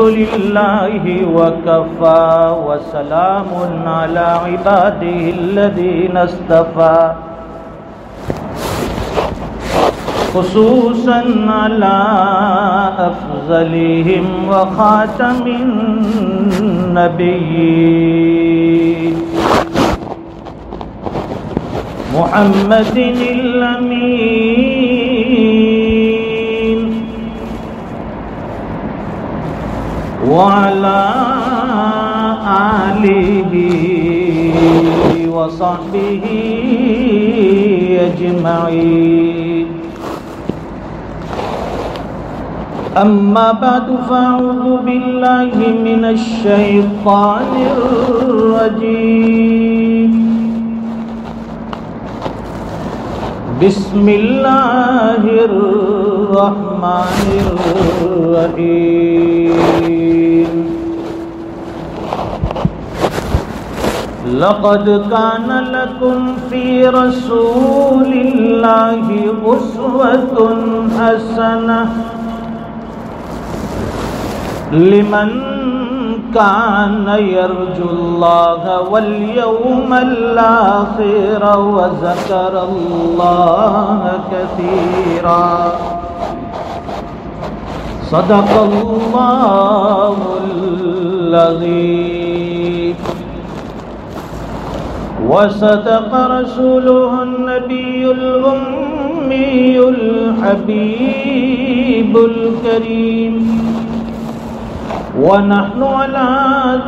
لله وكفى وسلام على عباده الذين اصطفى خصوصا على أفضلهم وخاتم النبيين محمد الأمين وعلى آله وصحبه أجمعين أما بعد فأعوذ بالله من الشيطان الرجيم بسم الله الرحمن الرحيم لقد كان لكم في رسول الله أسوة حسنة لمن كان يرجو الله واليوم الآخر وذكر الله كثيرا صدق الله العظيم وصدق رسوله النبي الأمي الحبيب الكريم ونحن على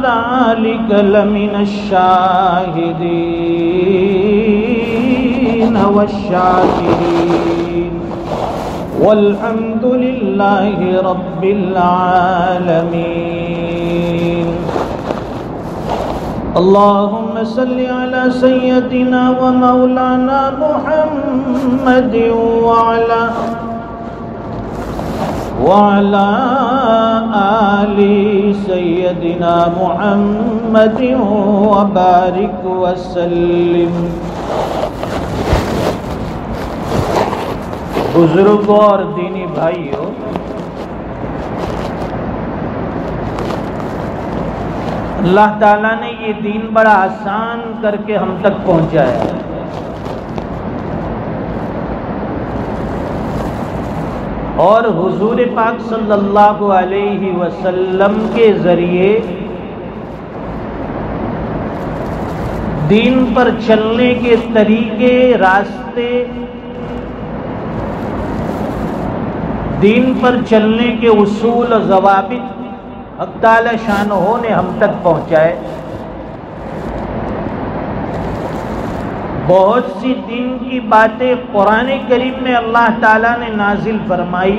ذلك لمن الشاهدين والشاكرين والحمد لله رب العالمين اللهم صل على سيدنا ومولانا محمد وعلى آل سيدنا محمد وبارك وسلم. بزرگوں اور دینی بھائیوں، اللہ تعالیٰ نے یہ دین بڑا آسان کر کے ہم تک پہنچایا ہے. اور حضور پاک صلی اللہ علیہ وسلم کے ذریعے دین پر چلنے کے طریقے، راستے، دین پر چلنے کے اصول و ضوابط حق تعالی شانہ نے ہم تک پہنچائے. بہت سی دین کی باتیں قرآن کریم میں اللہ تعالیٰ نے نازل فرمائی،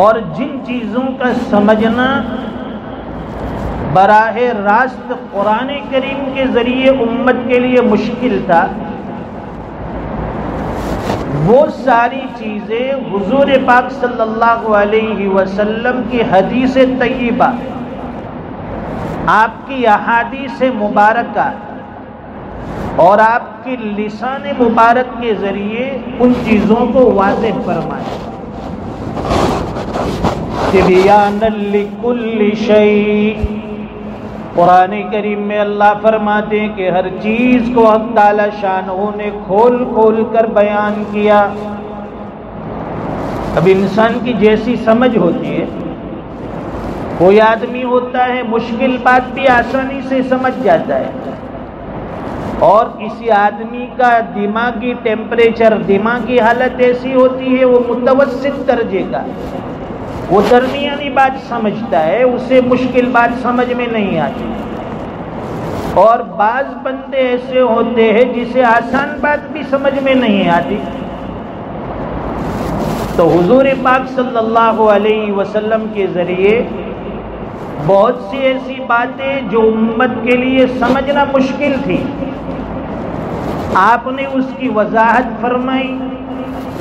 اور جن چیزوں کا سمجھنا براہ راست قرآن کریم کے ذریعے امت کے لیے مشکل تھا، وہ ساری چیزیں حضور پاک صلی اللہ علیہ وسلم کی حدیث طیبہ، آپ کی احادیث مبارکہ اور آپ کی لسان مبارک کے ذریعے ان چیزوں کو واضح فرمائے. تبیانا لکل شیء، قرآن کریم میں اللہ فرماتے ہیں کہ ہر چیز کو حق تعالی شانہ نے کھول کھول کر بیان کیا. اب انسان کی جیسی سمجھ ہوتی ہے، کوئی آدمی ہوتا ہے مشکل بات بھی آسانی سے سمجھ جاتا ہے، اور کسی آدمی کا دماغی ٹیمپریچر، دماغی حالت ایسی ہوتی ہے وہ متوسط درجے کا، وہ درمیانی بات سمجھتا ہے، اسے مشکل بات سمجھ میں نہیں آتی. اور بعض بندے ایسے ہوتے ہیں جسے آسان بات بھی سمجھ میں نہیں آتی. تو حضور پاک صلی اللہ علیہ وسلم کے ذریعے بہت سی ایسی باتیں جو امت کے لیے سمجھنا مشکل تھی، آپ نے اس کی وضاحت فرمائی،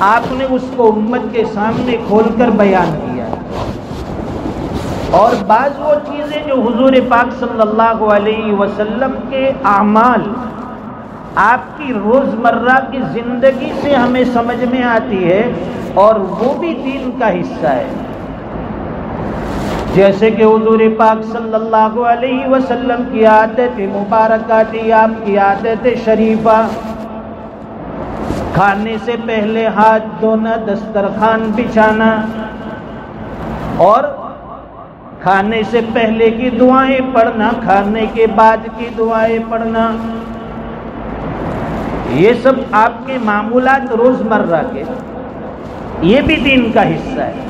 آپ نے اس کو امت کے سامنے کھول کر بیان کیا. اور بعض وہ چیزیں جو حضور پاک صلی اللہ علیہ وسلم کے اعمال آپ کی روزمرہ کی زندگی سے ہمیں سمجھ میں آتی ہے اور وہ بھی دین کا حصہ ہے. جیسے کہ حضور پاک صلی اللہ علیہ وسلم کی عادت مبارکہ تھی، آپ کی عادت شریفہ، کھانے سے پہلے ہاتھ دھونا، دسترخوان بچھانا اور کھانے سے پہلے کی دعائیں پڑھنا، کھانے کے بعد کی دعائیں پڑھنا. یہ سب آپ کے معمولات روزمرہ کے، یہ بھی دین کا حصہ ہے.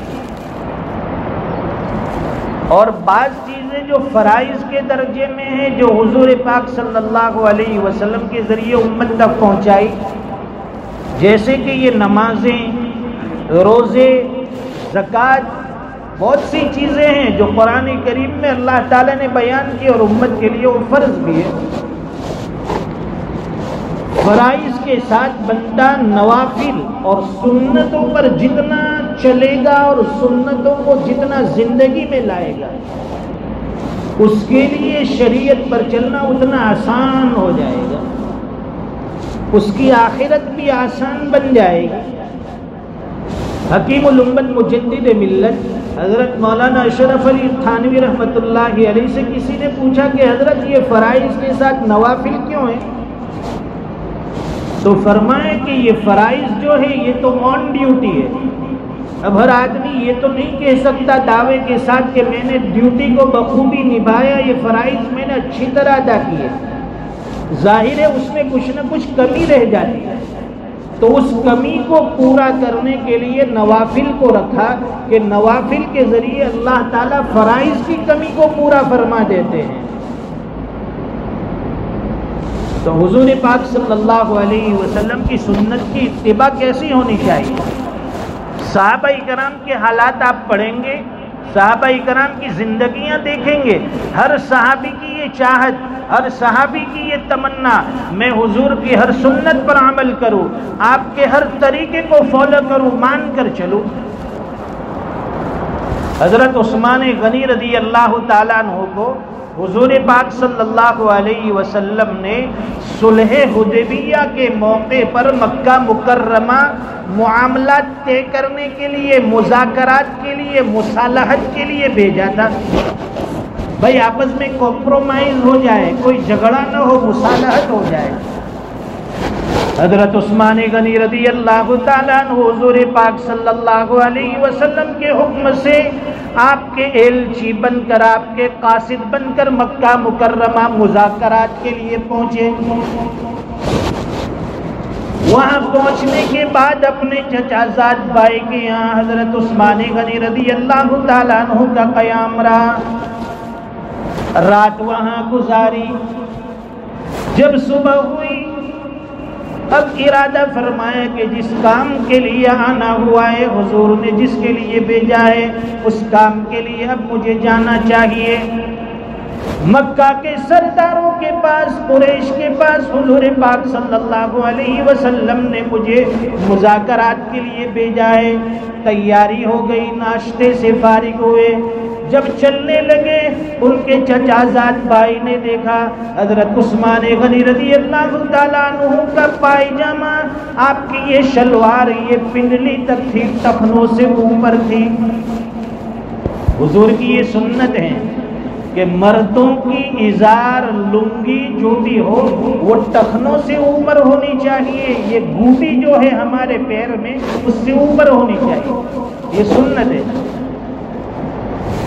اور بعض چیزیں جو فرائض کے درجے میں ہیں، جو حضور پاک صلی اللہ علیہ وسلم کے ذریعے امت تک پہنچائی، جیسے کہ یہ نمازیں، روزے، زکوٰۃ، بہت سی چیزیں ہیں جو قرآن کریم میں اللہ تعالیٰ نے بیان کی اور امت کے لیے وہ فرض بھی ہے. فرائض کے ساتھ بندہ نوافل اور سنتوں پر جتنا چلے گا اور سنتوں کو جتنا زندگی میں لائے گا، اس کے لیے شریعت پر چلنا اتنا آسان ہو جائے گا، اس کی آخرت بھی آسان بن جائے گی. حکیم الامت مجدد ملت حضرت مولانا اشرف علی تھانوی رحمۃ اللہ علیہ سے کسی نے پوچھا کہ حضرت یہ فرائض کے ساتھ نوافل کیوں ہیں؟ تو فرمایا کہ یہ فرائض جو ہے یہ تو آن ڈیوٹی ہے. اب ہر آدمی یہ تو نہیں کہہ سکتا دعوے کے ساتھ کہ میں نے ڈیوٹی کو بخوبی نبھایا، یہ فرائض میں نے اچھی طرح ادا کیے. ظاہر ہے اس میں کچھ نہ کچھ کمی رہ جاتی ہے، تو اس کمی کو پورا کرنے کے لیے نوافل کو رکھا کہ نوافل کے ذریعے اللہ تعالیٰ فرائض کی کمی کو پورا فرما دیتے ہیں. تو حضور پاک صلی اللہ علیہ وسلم کی سنت کی اتباع کیسی ہونی چاہیے؟ صحابہ کرام کے حالات آپ پڑھیں گے، صحابہ کرام کی زندگیاں دیکھیں گے، ہر صحابی کی یہ چاہت، ہر صحابی کی یہ تمنا، میں حضور کی ہر سنت پر عمل کروں، آپ کے ہر طریقے کو فالو کروں، مان کر چلوں. حضرت عثمان غنی رضی اللہ تعالیٰ عنہ کو حضور پاک صلی اللہ علیہ وسلم نے صلح حدیبیہ کے موقع پر مکہ مکرمہ معاملات طے کرنے کے لیے، مذاکرات کے لیے، مصالحت کے لیے بھیجا تھا. بھائی آپس میں کمپرومائز ہو جائے، کوئی جھگڑا نہ ہو، مصالحت ہو جائے. حضرت عثمان غنی رضی اللہ تعالیٰ عنہ حضور پاک صلی اللہ علیہ وسلم کے حکم سے آپ کے ایلچی بن کر، آپ کے قاصد بن کر مکہ مکرمہ مذاکرات کے لیے پہنچے. وہاں پہنچنے کے بعد اپنے چچا زاد بھائی کے یہاں حضرت عثمان غنی رضی اللہ تعالیٰ عنہ کا قیام رہا، رات وہاں گزاری. جب صبح ہوئی اب ارادہ فرمایا کہ جس کام کے لیے آنا ہوا ہے، حضور نے جس کے لیے بھیجا ہے، اس کام کے لیے اب مجھے جانا چاہیے. مکہ کے سرداروں کے پاس، قریش کے پاس حضور پاک صلی اللہ علیہ وسلم نے مجھے مذاکرات کے لیے بھیجا ہے. تیاری ہو گئی، ناشتے سے فارغ ہوئے، جب چلنے لگے ان کے چچا زاد بھائی نے دیکھا حضرت عثمان غنی رضی اللہ تعالیٰ عنہ کا پائجامہ، آپ کی یہ شلوار یہ پنڈلی تک تھی، ٹخنوں سے اوپر تھی. حضور کی یہ سنت ہے کہ مردوں کی ازار لنگی جو بھی ہو وہ ٹخنوں سے اوپر ہونی چاہیے، یہ گھوٹی جو ہے ہمارے پیر میں اس سے اوپر ہونی چاہیے، یہ سنت ہے.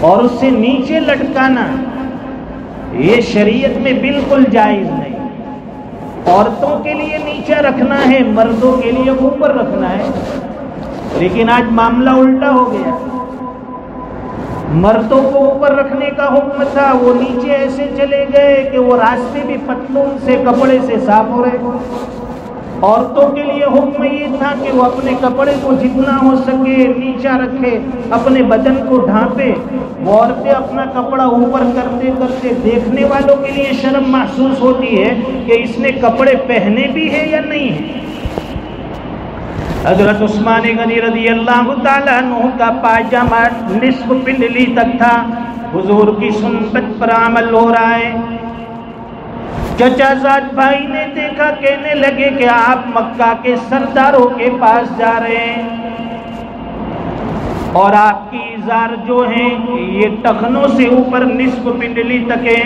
اور اس سے نیچے لٹکانا یہ شریعت میں بالکل جائز نہیں. عورتوں کے لیے نیچے رکھنا ہے، مردوں کے لیے اوپر رکھنا ہے. لیکن آج معاملہ الٹا ہو گیا، مردوں کو اوپر رکھنے کا حکم تھا، وہ نیچے ایسے چلے گئے کہ وہ راستے بھی پتلون سے کپڑے سے صاف ہو رہے. عورتوں کے لیے حکم یہ تھا کہ وہ اپنے کپڑے کو جتنا ہو سکے نیچا رکھے، اپنے بدن کو ڈھانپے. وہ عورتیں اپنا کپڑا اوپر کرتے کرتے دیکھنے والوں کے لیے شرم محسوس ہوتی ہے کہ اس نے کپڑے پہنے بھی ہیں یا نہیں ہیں. حضرت عثمان غنی رضی اللہ تعالیٰ عنہ کا پاجامہ نصف پنڈلی تک تھا. حضور کی سنت پر عمل ہو رہا ہے. چچا زاد بھائی نے دیکھا، کہنے لگے کہ آپ مکہ کے سرداروں کے پاس جا رہے ہیں اور آپ کی ازار جو ہیں یہ ٹخنوں سے اوپر نصف پنڈلی تک ہے،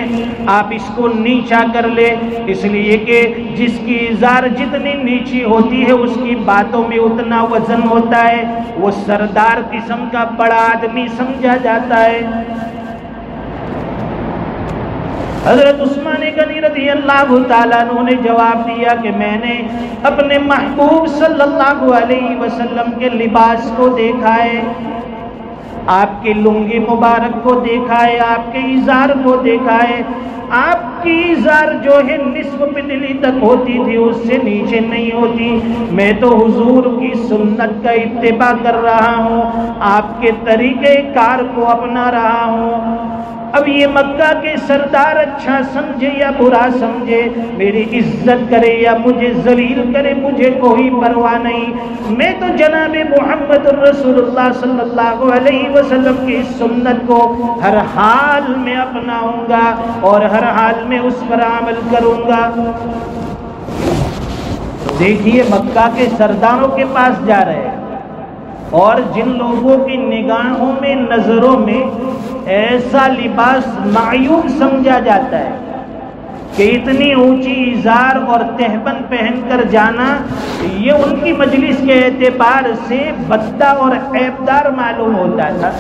آپ اس کو نیچا کر لے، اس لیے کہ جس کی ازار جتنی نیچی ہوتی ہے اس کی باتوں میں اتنا وزن ہوتا ہے، وہ سردار قسم کا بڑا آدمی سمجھا جاتا ہے۔ حضرت عثمان غنی رضی اللہ تعالیٰ عنہ نے جواب دیا کہ میں نے اپنے محبوب صلی اللہ علیہ وسلم کے لباس کو دیکھا ہے، آپ کے لنگی مبارک کو دیکھا ہے، آپ کے ازار کو دیکھا ہے، آپ کی ازار جو ہے نصف پنڈلی تک ہوتی تھی، اس سے نیچے نہیں ہوتی۔ میں تو حضور کی سنت کا اتباع کر رہا ہوں، آپ کے طریقہ کار کو اپنا رہا ہوں۔ اب یہ مکہ کے سردار اچھا سمجھے یا برا سمجھے، میری عزت کرے یا مجھے ذلیل کرے، مجھے کوئی پرواہ نہیں، میں تو جناب محمد رسول اللہ صلی اللہ علیہ وسلم کی سنت کو ہر حال میں اپناؤں گا اور ہر حال میں اس پر عمل کروں گا۔ دیکھیے مکہ کے سرداروں کے پاس جا رہے ہیں اور جن لوگوں کی نگاہوں میں، نظروں میں ایسا لباس معیوب سمجھا جاتا ہے کہ اتنی اونچی ازار اور تہبند پہن کر جانا یہ ان کی مجلس کے اعتبار سے بددہ اور عیبدار معلوم ہوتا تھا،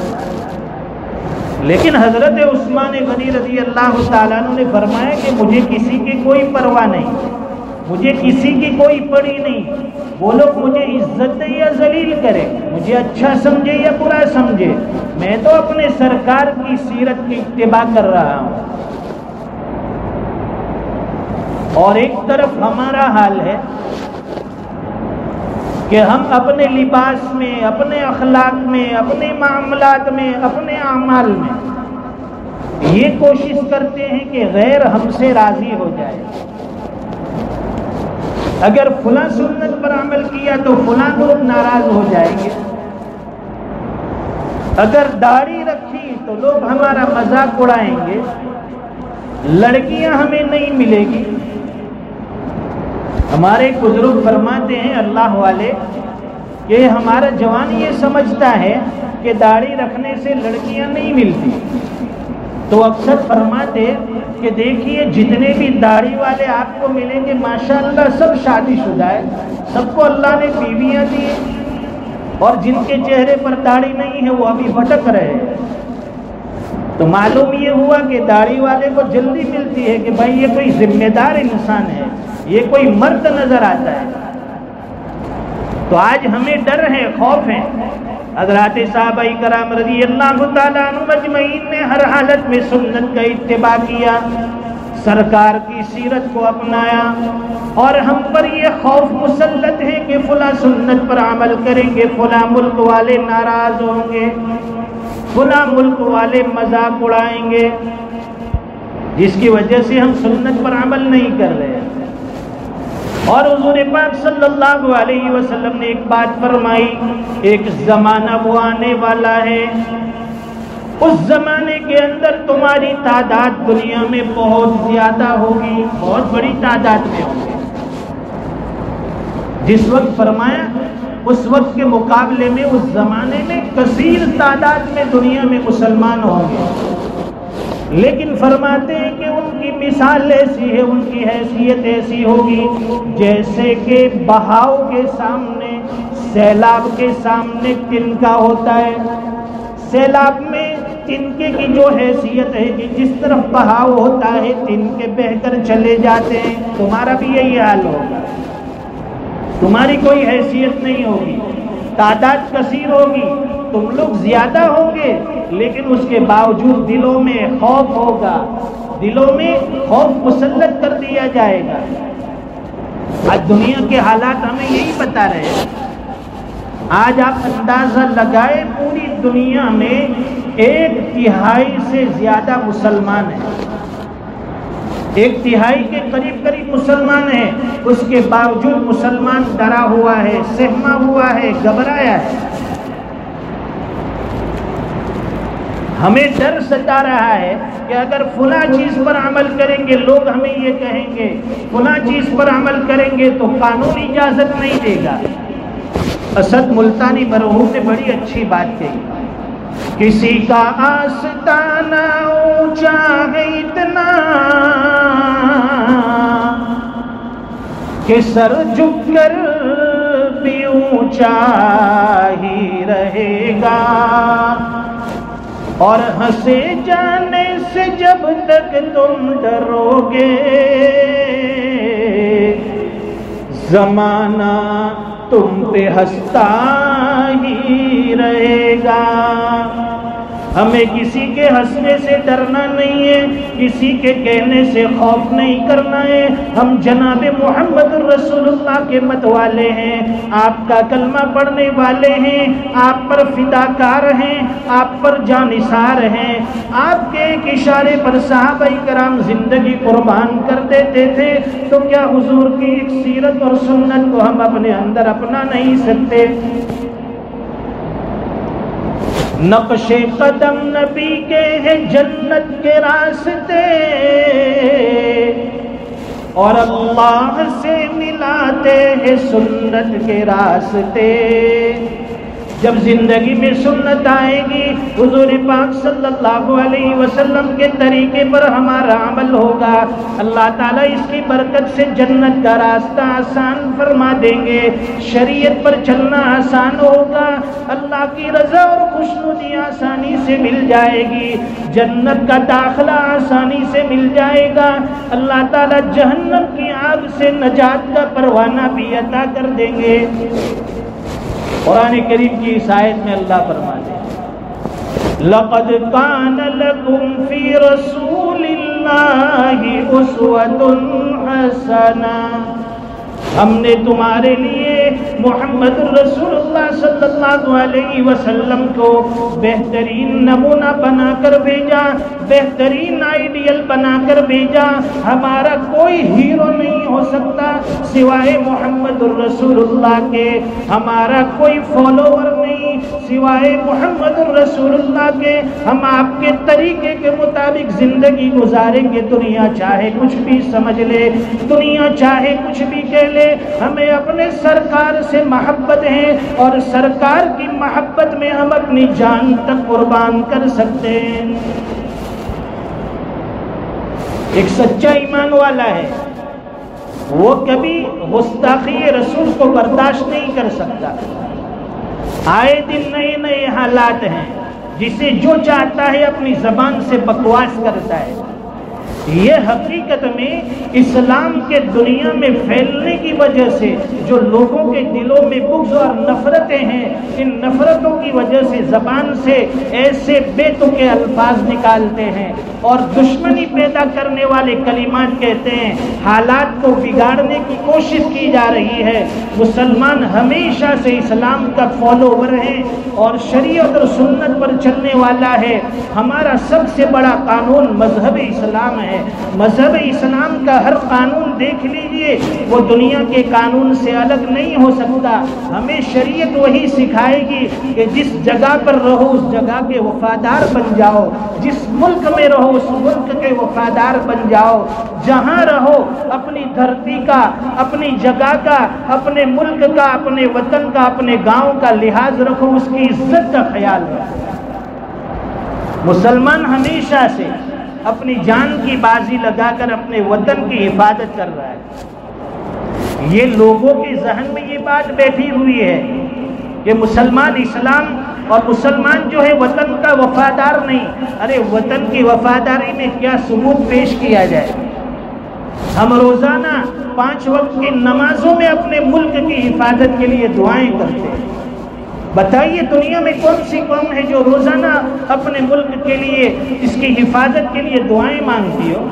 لیکن حضرت عثمان غنی رضی اللہ تعالیٰ عنہ نے فرمایا کہ مجھے کسی کی کوئی پرواہ نہیں، مجھے کسی کی کوئی پڑی نہیں، وہ لوگ مجھے عزت دے یا ذلیل کرے، مجھے اچھا سمجھے یا برا سمجھے، میں تو اپنے سرکار کی سیرت کی اتباع کر رہا ہوں۔ اور ایک طرف ہمارا حال ہے کہ ہم اپنے لباس میں، اپنے اخلاق میں، اپنے معاملات میں، اپنے اعمال میں یہ کوشش کرتے ہیں کہ غیر ہم سے راضی ہو جائے۔ اگر فلاں سنت پر عمل کیا تو فلاں لوگ ناراض ہو جائیں گے، اگر داڑھی رکھی تو لوگ ہمارا مذاق اڑائیں گے، لڑکیاں ہمیں نہیں ملے گی۔ ہمارے بزرگ فرماتے ہیں اللہ والے کہ ہمارا جوان یہ سمجھتا ہے کہ داڑھی رکھنے سے لڑکیاں نہیں ملتی، تو اکثر فرماتے کہ دیکھیے جتنے بھی داڑھی والے آپ کو ملیں گے ماشاءاللہ سب شادی شدہ ہے، سب کو اللہ نے بیویاں دی، اور جن کے چہرے پر داڑھی نہیں ہے وہ ابھی بھٹک رہے ہیں۔ تو معلوم یہ ہوا کہ داڑھی والے کو جلدی ملتی ہے کہ بھائی یہ کوئی ذمہ دار انسان ہے، یہ کوئی مرد نظر آتا ہے۔ تو آج ہمیں ڈر ہے، خوف ہے۔ حضرات صحابہ کرام رضی اللہ تعالیٰ عنہ مجمعین نے ہر حالت میں سنت کا اتباع کیا، سرکار کی سیرت کو اپنایا، اور ہم پر یہ خوف مسلط ہے کہ فلاں سنت پر عمل کریں گے، فلاں ملک والے ناراض ہوں گے، فلاں ملک والے مذاق اڑائیں گے، جس کی وجہ سے ہم سنت پر عمل نہیں کر رہے ہیں۔ اور حضور پاک صلی اللہ علیہ وسلم نے ایک بات فرمائی، ایک زمانہ وہ آنے والا ہے، اس زمانے کے اندر تمہاری تعداد دنیا میں بہت زیادہ ہوگی، بہت بڑی تعداد میں ہوگی۔ جس وقت فرمایا اس وقت کے مقابلے میں اس زمانے میں کثیر تعداد میں دنیا میں مسلمان ہوں گے، لیکن فرماتے ہیں کہ ان کی مثال ایسی ہے، ان کی حیثیت ایسی ہوگی جیسے کہ بہاؤ کے سامنے، سیلاب کے سامنے تنکا ہوتا ہے۔ سیلاب میں تنکے کی جو حیثیت ہے کہ جس طرف بہاؤ ہوتا ہے تنکے بہہ کر چلے جاتے ہیں، تمہارا بھی یہی حال ہوگا، تمہاری کوئی حیثیت نہیں ہوگی، تعداد کثیر ہوگی، تم لوگ زیادہ ہوں گے، لیکن اس کے باوجود دلوں میں خوف ہوگا، دلوں میں خوف مسلط کر دیا جائے گا۔ آج دنیا کے حالات ہمیں یہی بتا رہے ہیں۔ آج آپ اندازہ لگائے پوری دنیا میں 1/3 سے زیادہ مسلمان ہیں، 1/3 کے قریب مسلمان ہیں، اس کے باوجود مسلمان ڈرا ہوا ہے، سہما ہوا ہے، گھبرایا ہے۔ ہمیں ڈر ستا رہا ہے کہ اگر فلاں چیز پر عمل کریں گے لوگ ہمیں یہ کہیں گے، فلاں چیز پر عمل کریں گے تو قانون اجازت نہیں دے گا۔ اسد ملتانی مرحوم نے بڑی اچھی بات کہی، کسی کا آستانہ اونچا ہے اتنا کہ سر جھک کر بھی اونچا ہی رہے گا، اور ہنسے جانے سے جب تک تم ڈرو گے زمانہ تم پہ ہنستا ہی رہے گا۔ ہمیں کسی کے ہنسنے سے ڈرنا نہیں ہے، کسی کے کہنے سے خوف نہیں کرنا ہے۔ ہم جناب محمد رسول اللہ کے مت والے ہیں، آپ کا کلمہ پڑھنے والے ہیں، آپ پر فداکار ہیں، آپ پر جانثار ہیں۔ آپ کے ایک اشارے پر صحابہ کرام زندگی قربان کر دیتے تھے، تو کیا حضور کی ایک سیرت اور سنت کو ہم اپنے اندر اپنا نہیں سکتے؟ نقش قدم نبی کے ہیں جنت کے راستے، اور اللہ سے ملاتے ہیں سنت کے راستے۔ جب زندگی میں سنت آئے گی، حضور پاک صلی اللہ علیہ وسلم کے طریقے پر ہمارا عمل ہوگا، اللہ تعالیٰ اس کی برکت سے جنت کا راستہ آسان فرما دیں گے، شریعت پر چلنا آسان ہوگا، اللہ کی رضا اور خوشنودی آسانی سے مل جائے گی، جنت کا داخلہ آسانی سے مل جائے گا، اللہ تعالیٰ جہنم کی آگ سے نجات کا پروانہ بھی عطا کر دیں گے۔ قرآن کریم کی اس آیت میں اللہ فرماتے ہیں لَقَدْ كَانَ لَكُمْ فِي رَسُولِ اللَّهِ أُسْوَةٌ حَسَنَةٌ، ہم نے تمہارے لیے محمد رسول اللہ صلی اللہ علیہ وسلم کو بہترین نمونہ بنا کر بھیجا، بہترین آئیڈیل بنا کر بھیجا۔ ہمارا کوئی ہیرو نہیں ہو سکتا سوائے محمد رسول اللہ کے، ہمارا کوئی فالوور نہیں سوائے محمد رسول اللہ کے۔ ہم آپ کے طریقے کے مطابق زندگی گزاریں گے، دنیا چاہے کچھ بھی سمجھ لے، دنیا چاہے کچھ بھی کہہ لے، ہمیں اپنے سرکار سے محبت ہے، اور سرکار کی محبت میں ہم اپنی جان تک قربان کر سکتے ہیں۔ ایک سچا ایمان والا ہے، وہ کبھی گستاخی رسول کو برداشت نہیں کر سکتا۔ آئے دن نئے نئے حالات ہیں، جسے جو چاہتا ہے اپنی زبان سے بکواس کرتا ہے۔ یہ حقیقت میں اسلام کے دنیا میں پھیلنے کی وجہ سے جو لوگوں کے دلوں میں بغض اور نفرتیں ہیں، ان نفرتوں کی وجہ سے زبان سے ایسے بے تکے الفاظ نکالتے ہیں اور دشمنی پیدا کرنے والے کلمات کہتے ہیں، حالات کو بگاڑنے کی کوشش کی جا رہی ہے۔ مسلمان ہمیشہ سے اسلام کا فالوور ہے اور شریعت اور سنت پر چلنے والا ہے۔ ہمارا سب سے بڑا قانون مذہب اسلام ہے۔ مذہب اسلام کا ہر قانون دیکھ لیجئے، وہ دنیا کے قانون سے الگ نہیں ہو سکتا۔ ہمیں شریعت وہی سکھائے گی کہ جس جگہ پر رہو اس جگہ کے وفادار بن جاؤ، جس ملک میں رہو اس ملک کے وفادار بن جاؤ، جہاں رہو اپنی دھرتی کا، اپنی جگہ کا، اپنے ملک کا، اپنے وطن کا، اپنے گاؤں کا لحاظ رکھو، اس کی عزت کا خیال رکھو۔ مسلمان ہمیشہ سے اپنی جان کی بازی لگا کر اپنے وطن کی حفاظت کر رہا ہے۔ یہ لوگوں کے ذہن میں یہ بات بیٹھی ہوئی ہے کہ مسلمان اسلام اور مسلمان جو ہے وطن کا وفادار نہیں۔ ارے وطن کی وفاداری میں کیا ثبوت پیش کیا جائے؟ ہم روزانہ 5 وقت کی نمازوں میں اپنے ملک کی حفاظت کے لیے دعائیں کرتے ہیں۔ بتائیے دنیا میں کون سی قوم ہے جو روزانہ اپنے ملک کے لیے، اس کی حفاظت کے لیے دعائیں مانگتی ہو؟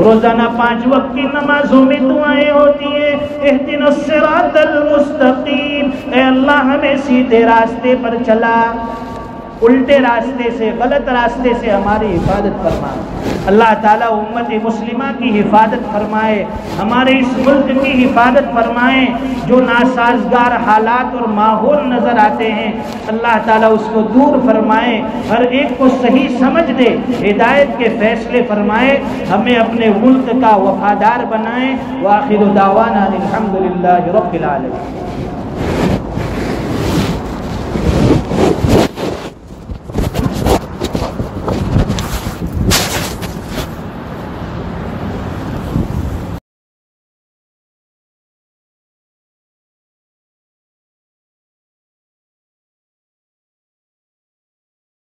روزانہ 5 وقت کی نمازوں میں دعائیں ہوتی ہیں، اہدنا الصراط المستقیم، اے اللہ ہمیں سیدھے راستے پر چلا۔ الٹے راستے سے، غلط راستے سے ہماری حفاظت فرمائے۔ اللہ تعالیٰ امت مسلمہ کی حفاظت فرمائے، ہمارے اس ملک کی حفاظت فرمائے۔ جو ناسازگار حالات اور ماحول نظر آتے ہیں اللہ تعالیٰ اس کو دور فرمائے، ہر ایک کو صحیح سمجھ دے، ہدایت کے فیصلے فرمائے، ہمیں اپنے ملک کا وفادار بنائے۔ وآخر دعوانا الحمدللہ رب العالمین۔